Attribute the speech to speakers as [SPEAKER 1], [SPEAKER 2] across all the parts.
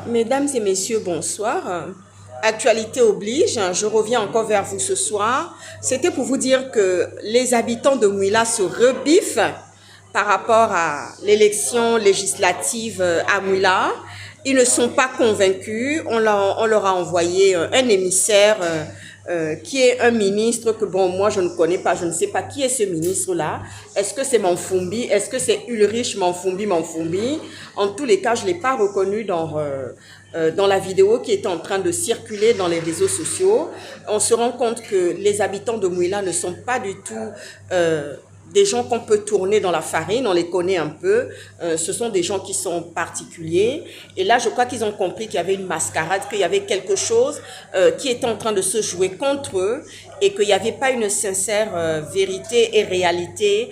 [SPEAKER 1] Mesdames et messieurs, bonsoir. Actualité oblige, je reviens encore vers vous ce soir. C'était pour vous dire que les habitants de Mouila se rebiffent par rapport à l'élection législative à Mouila. Ils ne sont pas convaincus. On leur a envoyé un émissaire qui est un ministre que, bon, moi, je ne connais pas. Je ne sais pas qui est ce ministre-là. Est-ce que c'est Manfumbi? Est-ce que c'est Ulrich Manfumbi? En tous les cas, je ne l'ai pas reconnu dans la vidéo qui est en train de circuler dans les réseaux sociaux. On se rend compte que les habitants de Mouila ne sont pas du tout des gens qu'on peut tourner dans la farine, on les connaît un peu, ce sont des gens qui sont particuliers. Et là, je crois qu'ils ont compris qu'il y avait une mascarade, qu'il y avait quelque chose qui était en train de se jouer contre eux et qu'il n'y avait pas une sincère vérité et réalité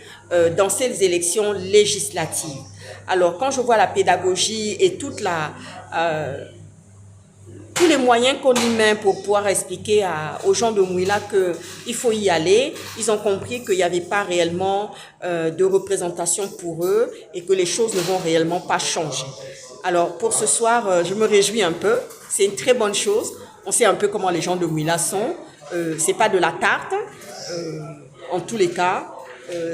[SPEAKER 1] dans ces élections législatives. Alors, quand je vois la pédagogie et toute tous les moyens qu'on y met pour pouvoir expliquer aux gens de Mouila qu'il faut y aller, ils ont compris qu'il n'y avait pas réellement de représentation pour eux et que les choses ne vont réellement pas changer. Alors pour ce soir, je me réjouis un peu, c'est une très bonne chose. On sait un peu comment les gens de Mouila sont, c'est pas de la tarte, en tous les cas.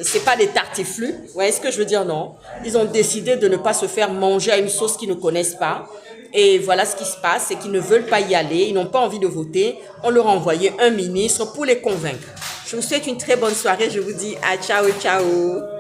[SPEAKER 1] C'est pas des tartiflus, vous voyez ce que je veux dire, non? Ils ont décidé de ne pas se faire manger à une sauce qu'ils ne connaissent pas. Et voilà ce qui se passe, c'est qu'ils ne veulent pas y aller, ils n'ont pas envie de voter. On leur a envoyé un ministre pour les convaincre. Je vous souhaite une très bonne soirée, je vous dis à ciao, ciao.